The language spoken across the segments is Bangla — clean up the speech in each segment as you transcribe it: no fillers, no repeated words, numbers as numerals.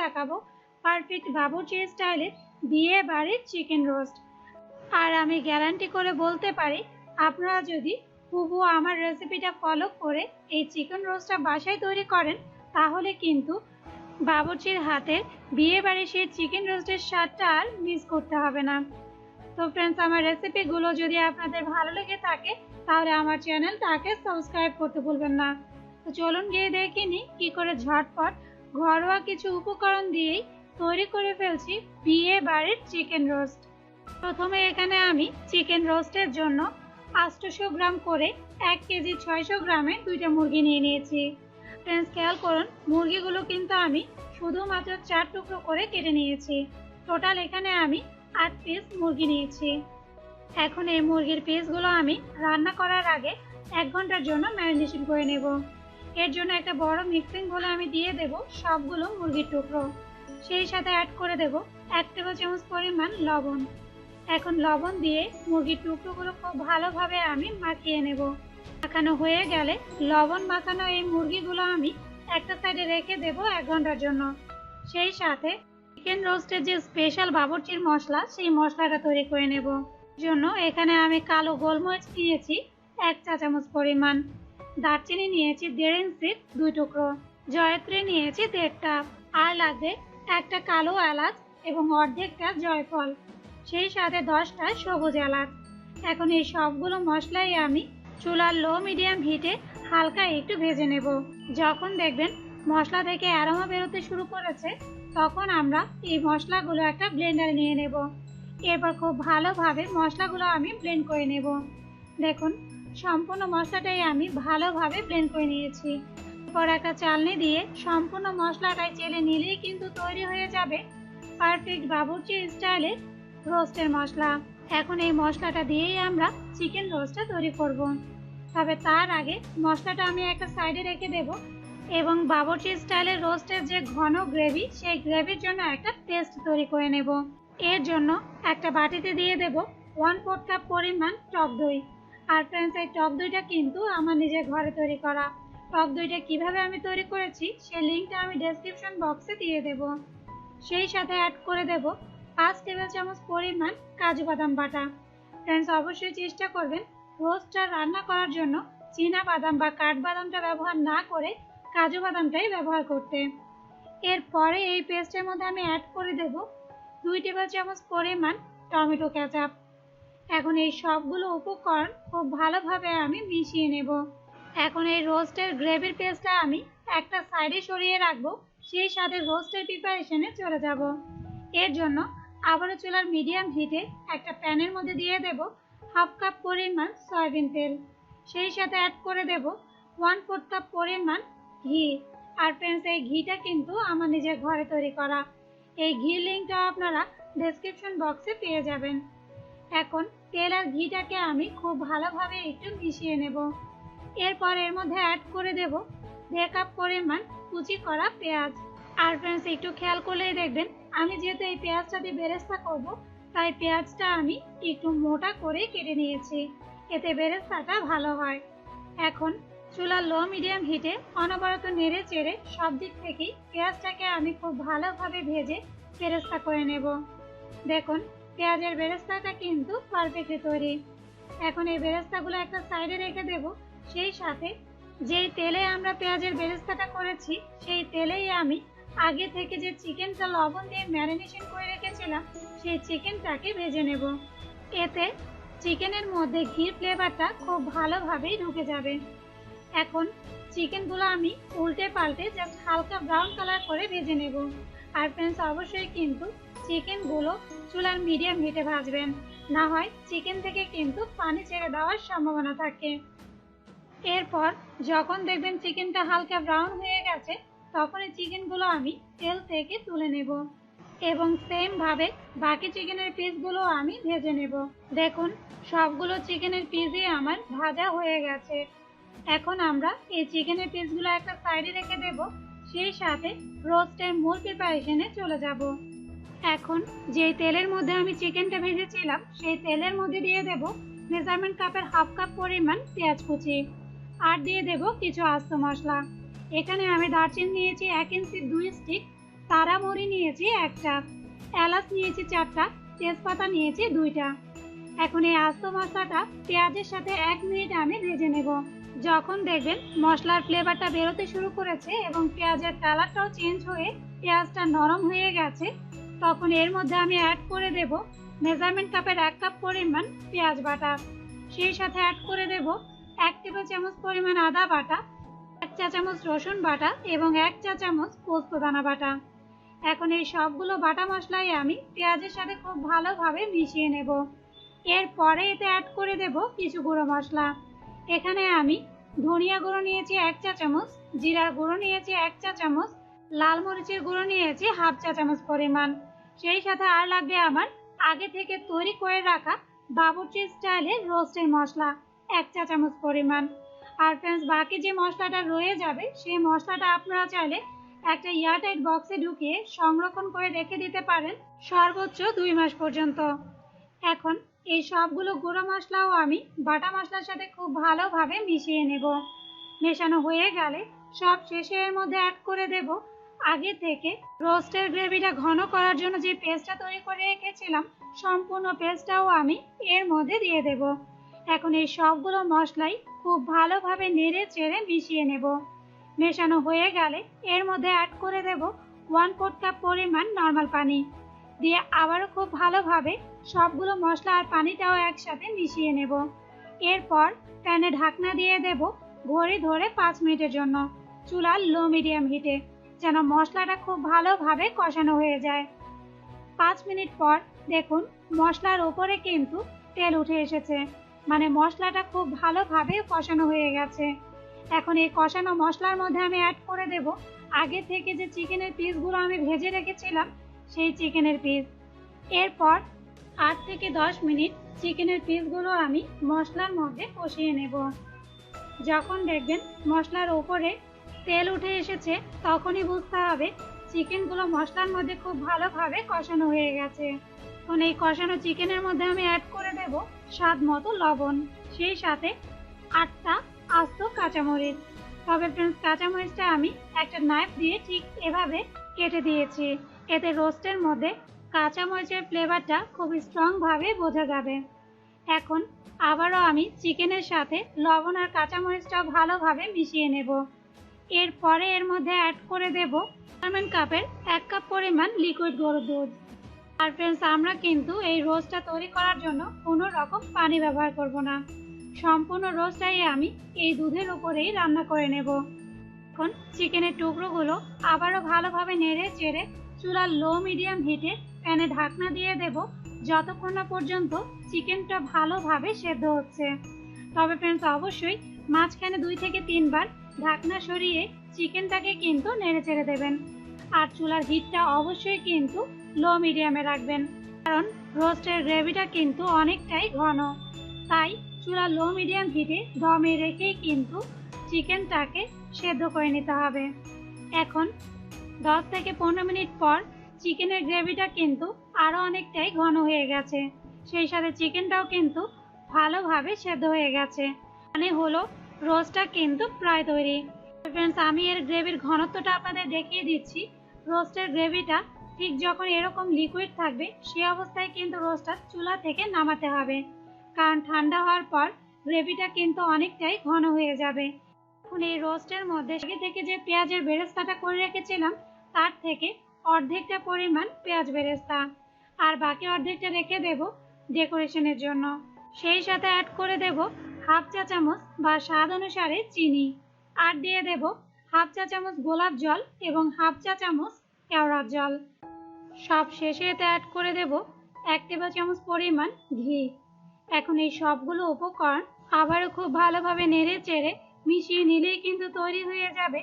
দেখাবো পারফেক্ট বাবুর্চি স্টাইলে বিয়ে বাড়ির চিকেন রোস্ট। আর আমি গ্যারান্টি করে বলতে পারি, আপনারা যদি হুবহু আমার রেসিপিটা ফলো করে এই চিকেন রোস্টটা বাসায় তৈরি করেন, তাহলে কিন্তু বাবুর্চির হাতের বিয়ে বাড়ির সেই চিকেন রোস্টের স্বাদটা আর মিস করতে হবে না। তো ফ্রেন্ডস, আমার রেসিপিগুলো যদি আপনাদের ভালো লেগে থাকে তাহলে আমার চ্যানেলটাকে সাবস্ক্রাইব করতে ভুলবেন না। তো চলুন গিয়ে দেখে নিই কী করে ঝটপট ঘরোয়া কিছু উপকরণ দিয়েই তৈরি করে ফেলছি বিয়ে বাড়ির চিকেন রোস্ট। প্রথমে এখানে আমি চিকেন রোস্টের জন্য 800 গ্রাম করে 1 কেজি 600 গ্রামে 2টা মুরগি নিয়ে নিয়েছি। ফ্রেন্ডস, খেয়াল করুন, মুরগিগুলো কিন্তু আমি শুধুমাত্র 4 টুকরো করে কেটে নিয়েছি। টোটাল এখানে আমি 8 পিস মুরগি নিয়েছি। এখন এই মুরগির পিসগুলো আমি রান্না করার আগে 1 ঘন্টার জন্য ম্যারিনেশন করে নেব। এর জন্য একটা বড় মিক্সিং বলে আমি দিয়ে দেব সবগুলো মুরগির টুকরো। সেই সাথে অ্যাড করে দেব 1 টেবিল চামচ পরিমাণ লবণ। এখন লবণ দিয়ে মুরগির টুকরোগুলো খুব ভালোভাবে আমি মাখিয়ে নেব। মাখানো হয়ে গেলে লবণ মাখানো এই মুরগিগুলো আমি একটা সাইডে রেখে দেব 1 ঘন্টার জন্য। সেই সাথে চিকেন রোস্টের যে স্পেশাল বাবুর্চির মশলা, সেই মশলাটা তৈরি করে নেব। জন্য এখানে আমি কালো গোলমরিচ নিয়েছি 1 চা চামচ পরিমাণ, দারচিনি নিয়েছি 1.5 ইঞ্চি 2 টুকরো, জয়ত্রী নিয়েছি 1.5টা, আর লাগবে একটা কালো এলাচ এবং অর্ধেকটা জয়ফল, সেই সাথে 10টা সবুজ এলাচ। এখন এই সবগুলো মশলাই আমি চুলার লো মিডিয়াম হিটে হালকা একটু ভেজে নেব। যখন দেখবেন মশলা থেকে অ্যারোমা বেরোতে শুরু করেছে, তখন আমরা এই মশলাগুলো একটা ব্লেন্ডারে নিয়ে নেব। এরপর খুব ভালোভাবে মশলাগুলো আমি ব্লেন্ড করে নেব। দেখুন, সম্পূর্ণ মশলাটাই আমি ভালোভাবে ব্লেন্ড করে নিয়েছি। এরপর একটা চালনি দিয়ে সম্পূর্ণ মশলাটাই চেলে নিলেই কিন্তু তৈরি হয়ে যাবে পারফেক্ট বাবুর্চি স্টাইলে রোস্টের মশলা। এখন এই মশলাটা দিয়েই আমরা চিকেন রোস্টটা তৈরি করব। তবে তার আগে মশলাটা আমি একটা সাইডে রেখে দেব এবং বাবুর্চি স্টাইলের রোস্টের যে ঘন গ্রেভি, সেই গ্রেভির জন্য একটা পেস্ট তৈরি করে নেব। এর জন্য একটা বাটিতে দিয়ে দেব 1/4 কাপ পরিমাণ টক দই। আর ফ্রেন্ডস, এই টক দইটা কিন্তু আমার নিজের ঘরে তৈরি করা। টক দইটা কিভাবে আমি তৈরি করেছি সেই লিঙ্কটা আমি ডেসক্রিপশন বক্সে দিয়ে দেব। সেই সাথে অ্যাড করে দেব 5 টেবিল চামচ পরিমাণ কাজু বাদাম বাটা। ফ্রেন্ডস, অবশ্যই চেষ্টা করবেন রোস্টটা রান্না করার জন্য চীনা বাদাম বা কাঠবাদামটা ব্যবহার না করে কাজু বাদামটাই ব্যবহার করতে। এরপরে এই পেস্টের মধ্যে আমি অ্যাড করে দেব 2 টেবিল চামচ পরিমাণ টমেটো কেচাপ। এখন এই সবগুলো উপকরণ খুব ভালোভাবে আমি মিশিয়ে নেব। এখন এই রোস্টের গ্রেভির পেস্টটা আমি একটা সাইডে সরিয়ে রাখবো। সেই সাথে রোস্টের প্রিপারেশনে চলে যাব। এর জন্য আবারও চুলার মিডিয়াম হিটে একটা প্যানের মধ্যে দিয়ে দেব 1/2 কাপ পরিমাণ সয়াবিন তেল। সেই সাথে অ্যাড করে দেব 1/4 কাপ পরিমাণ ঘি। আর ফ্রেন্ডস, এই ঘিটা কিন্তু আমার নিজের ঘরে তৈরি করা। এই ঘি লিঙ্কটা আপনারা ডেসক্রিপশন বক্সে পেয়ে যাবেন। এখন তেল আর ঘিটাকে আমি খুব ভালোভাবে একটু মিশিয়ে নেব। এরপর এর মধ্যে অ্যাড করে দেব 1.5 কাপ পরিমাণ কুচি করা পেঁয়াজ। আর ফ্রেন্ডস, একটু খেয়াল করলেই দেখবেন আমি যেহেতু এই পেঁয়াজটা দিয়ে বেরেস্তা করব, তাই পেঁয়াজটা আমি একটু মোটা করে কেটে নিয়েছি, এতে বেরেস্তাটা ভালো হয়। এখন চুলার লো মিডিয়াম হিটে অনবরত নেড়ে চেড়ে সব দিক থেকেই পেঁয়াজটাকে আমি খুব ভালোভাবে ভেজে বেরেস্তা করে নেব। দেখুন, পেঁয়াজের বেরেস্তাটা কিন্তু পারফেক্টলি তৈরি। এখন এই বেরেস্তাগুলো একটা সাইডে রেখে দেব। সেই সাথে যেই তেলে আমরা পেঁয়াজের বেরেস্তাটা করেছি, সেই তেলেই আমি আগে থেকে যে চিকেনটা লবণ দিয়ে ম্যারিনেশন করে রেখেছিলাম, সেই চিকেনটাকে ভেজে নেব। এতে চিকেনের মধ্যে ঘির ফ্লেভারটা খুব ভালোভাবেই ঢুকে যাবে। এখন চিকেনগুলো আমি উল্টে পাল্টে জাস্ট হালকা ব্রাউন কালার করে ভেজে নেব। আর ফ্রেন্ডস, অবশ্যই কিন্তু চিকেনগুলো চুলার মিডিয়াম হিটে ভাজবেন, না হয় চিকেন থেকে কিন্তু পানি ছেড়ে দেওয়ার সম্ভাবনা থাকে। এরপর যখন দেখবেন চিকেনটা হালকা ব্রাউন হয়ে গেছে, তখন এই চিকেনগুলো আমি তেল থেকে তুলে নেব এবং সেম ভাবে বাকি চিকেনের পিসগুলো আমি ভেজে নেব। দেখুন, সবগুলো চিকেনের পিসই আমার ভাজা হয়ে গেছে। এখন আমরা এই চিকেনের পিসগুলো একটা সাইডে রেখে দেব। সেই সাথে রোস্টের মূল প্রিপারেশনে চলে যাব। এখন যেই তেলের মধ্যে আমি চিকেনটা ভেজেছিলাম, সেই তেলের মধ্যে দিয়ে দেব মেজারমেন্ট কাপের 1/2 কাপ পরিমাণ পেঁয়াজ কুচি, আর দিয়ে দেব কিছু আস্ত মশলা। এখানে আমি দারচিনি নিয়েছি 1 ইঞ্চি 2 স্টিক, তারামরি নিয়েছি একটা, এলাচ নিয়েছি 4টা, তেজপাতা নিয়েছি 2টা। এখন এই আস্ত মশলাটা পেঁয়াজের সাথে 1 মিনিট আমি ভেজে নেব। যখন দেখবেন মশলার ফ্লেভারটা বেরোতে শুরু করেছে এবং পেঁয়াজের কালারটাও চেঞ্জ হয়ে পেঁয়াজটা নরম হয়ে গেছে, তখন এর মধ্যে আমি অ্যাড করে দেব মেজারমেন্ট কাপের 1 কাপ পরিমাণ পেঁয়াজ বাটা। সেই সাথে অ্যাড করে দেব 1 টেবিল চামচ পরিমাণ আদা বাটা, 1 চা চামচ রসুন বাটা এবং 1 চা চামচ পোস্ত দানা বাটা। এখন এই সবগুলো বাটা মশলাই আমি পেঁয়াজের সাথে খুব ভালোভাবে মিশিয়ে নেব। এরপরে এতে অ্যাড করে দেব কিছু গুঁড়ো মশলা। এখানে আমি ধনিয়া গুঁড়ো নিয়েছি 1 চা চামচ, জিরার গুঁড়ো নিয়েছি 1 চা চামচ, লাল মরিচের গুঁড়ো নিয়েছি 1/2 চা চামচ পরিমাণ। সেই সাথে আর লাগবে আমার আগে থেকে তৈরি করে রাখা বাবুর্চি স্টাইলের রোস্টের মশলা 1 চা চামচ পরিমাণ। আর ফ্রেন্ডস, বাকি যে মশলাটা রয়ে যাবে সেই মশলাটা আপনারা চাইলে একটা এয়ারটাইট বক্সে ঢুকিয়ে সংরক্ষণ করে রেখে দিতে পারেন সর্বোচ্চ 2 মাস পর্যন্ত। এখন এই সবগুলো গুঁড়ো মশলাও আমি বাটা মশলার সাথে খুব ভালোভাবে মিশিয়ে নেব। মেশানো হয়ে গেলে সব শেষে এর মধ্যে অ্যাড করে দেব আগে থেকে রোস্টের গ্রেভিটা ঘন করার জন্য যে পেস্টটা তৈরি করে রেখেছিলাম, সম্পূর্ণ পেস্টটাও আমি এর মধ্যে দিয়ে দেব। এখন এই সবগুলো মশলাই খুব ভালোভাবে নেড়ে চেড়ে মিশিয়ে নেব। মেশানো হয়ে গেলে এর মধ্যে অ্যাড করে দেব 1/4 কাপ পরিমাণ নর্মাল পানি দিয়ে আবারও খুব ভালোভাবে সবগুলো মশলা আর পানিটাও একসাথে মিশিয়ে নেব। এরপর প্যানে ঢাকনা দিয়ে দেব ঘড়ি ধরে 5 মিনিটের জন্য চুলার লো মিডিয়াম হিটে, যেন মশলাটা খুব ভালোভাবে কষানো হয়ে যায়। 5 মিনিট পর দেখুন মশলার উপরে কিন্তু তেল উঠে এসেছে, মানে মশলাটা খুব ভালোভাবে কষানো হয়ে গেছে। এখন এই কষানো মশলার মধ্যে আমি অ্যাড করে দেব আগে থেকে যে চিকেনের পিসগুলো আমি ভেজে রেখেছিলাম সেই চিকেনের পিস। এরপর 8 থেকে 10 মিনিট চিকেনের পিসগুলো আমি মশলার মধ্যে কষিয়ে নেব। যখন দেখবেন মশলার উপরে তেল উঠে এসেছে, তখনই বুঝতে হবে চিকেনগুলো মশলার মধ্যে খুব ভালোভাবে কষানো হয়ে গেছে। এখন এই কষানো চিকেনের মধ্যে আমি অ্যাড করে দেব স্বাদ মতো লবণ, সেই সাথে 8টা আস্ত কাঁচামরিচ। তবে ফ্রেন্ডস, কাঁচামরিচটা আমি একটা নাইফ দিয়ে ঠিক এভাবে কেটে দিয়েছি, এতে রোস্টের মধ্যে কাঁচামরিচের ফ্লেভারটা খুব স্ট্রংভাবে বোঝা যাবে। এখন আবারও আমি চিকেনের সাথে লবণ আর কাঁচামরিচটাও ভালোভাবে মিশিয়ে নেব। এরপরে এর মধ্যে অ্যাড করে দেব মেজারমেন্ট কাপের 1 কাপ পরিমাণ লিকুইড গরুর দুধ। আর ফ্রেন্ডস, আমরা কিন্তু এই রোস্টটা তৈরি করার জন্য কোনো রকম পানি ব্যবহার করব না, সম্পূর্ণ রোস্টটাই আমি এই দুধের উপরেই রান্না করে নেব। এখন চিকেনের টুকরোগুলো আবারও ভালোভাবে নেড়ে চেড়ে চুলার লো মিডিয়াম হিটে প্যানে ঢাকনা দিয়ে দেব যতক্ষণ না পর্যন্ত চিকেনটা ভালোভাবে সেদ্ধ হচ্ছে। তবে ফ্রেন্ডস, অবশ্যই মাঝখানে 2 থেকে 3 বার ঢাকনা সরিয়ে চিকেনটাকে কিন্তু নেড়ে চেড়ে দেবেন। আর চুলার হিটটা অবশ্যই কিন্তু লো মিডিয়ামে রাখবেন, কারণ রোস্টের গ্রেভিটা কিন্তু অনেকটাই ঘন, তাই চুলা লো মিডিয়াম হিটে দমে রেখেই কিন্তু চিকেনটাকে সেদ্ধ করে নিতে হবে। এখন 10 থেকে 15 মিনিট পর চিকেনের গ্রেভিটা কিন্তু আরও অনেকটাই ঘন হয়ে গেছে, সেই সাথে চিকেনটাও কিন্তু ভালোভাবে সেদ্ধ হয়ে গেছে, মানে হলো রোস্টটা কিন্তু প্রায় তৈরি। ফ্রেন্ডস, আমি এর গ্রেভির ঘনত্বটা আপনাদের দেখিয়ে দিচ্ছি। রোস্টের গ্রেভিটা ঠিক যখন এরকম লিকুইড থাকবে সেই অবস্থায় কিন্তু রোস্টটা চুলা থেকে নামাতে হবে, কারণ ঠান্ডা হওয়ার পর গ্রেভিটা কিন্তু অনেকটাই ঘন হয়ে যাবে। এখন এই রোস্টের মধ্যে আগে থেকে যে পেঁয়াজের বেরেস্তাটা করে রেখেছিলাম তার থেকে অর্ধেকটা পরিমাণ পেঁয়াজ বেরেস্তা, আর বাকি অর্ধেকটা রেখে দেব ডেকোরেশনের জন্য। সেই সাথে অ্যাড করে দেব 1/2 চা চামচ বা স্বাদ অনুসারে চিনি, আর দিয়ে দেব 1/2 চা চামচ গোলাপ জল এবং 1/2 চা চামচ কেওড়ার জল। সব শেষে এতে অ্যাড করে দেব 1 টেবিল চামচ পরিমাণ ঘি। এখন এই সবগুলো উপকরণ আবারও খুব ভালোভাবে নেড়ে চেড়ে মিশিয়ে নিলেই কিন্তু তৈরি হয়ে যাবে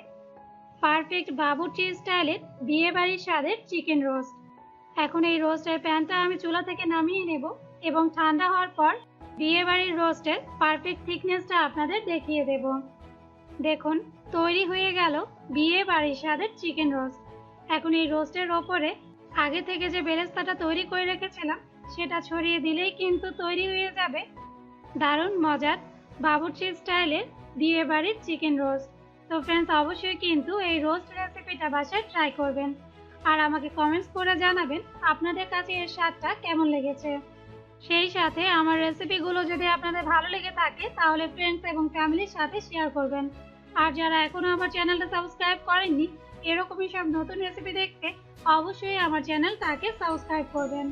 পারফেক্ট বাবুর্চি স্টাইলের বিয়ে বাড়ির স্বাদের চিকেন রোস্ট। এখন এই রোস্টের প্যানটা আমি চুলা থেকে নামিয়ে নেব এবং ঠান্ডা হওয়ার পর বিয়ে বাড়ির রোস্টের পারফেক্ট থিকনেসটা আপনাদের দেখিয়ে দেব। দেখুন তৈরি হয়ে গেল বিয়ে বাড়ির স্বাদের চিকেন রোস্ট। এখন এই রোস্টের ওপরে আগে থেকে যে বেরেস্তাটা তৈরি করে রেখেছিলাম সেটা ছড়িয়ে দিলেই কিন্তু তৈরি হয়ে যাবে দারুণ মজার বাবুর্চি স্টাইলের বিয়ে বাড়ির চিকেন রোস্ট। তো ফ্রেন্ডস, অবশ্যই কিন্তু এই রোস্ট রেসিপিটা বাসায় ট্রাই করবেন। আর আমাকে কমেন্টস করে জানাবেন আপনাদের কাছে এর স্বাদটা কেমন লেগেছে। সেই সাথে আমার রেসিপিগুলো যদি আপনাদের ভালো লেগে থাকে তাহলে ফ্রেন্ডস এবং ফ্যামিলির সাথে শেয়ার করবেন। আর যারা এখনো আমার চ্যানেলটা সাবস্ক্রাইব করেননি এরকমই সব নতুন রেসিপি দেখতে অবশ্যই আমার চ্যানেলটাকে সাবস্ক্রাইব করবেন।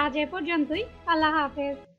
আজ এ পর্যন্তই, আল্লাহ হাফেজ।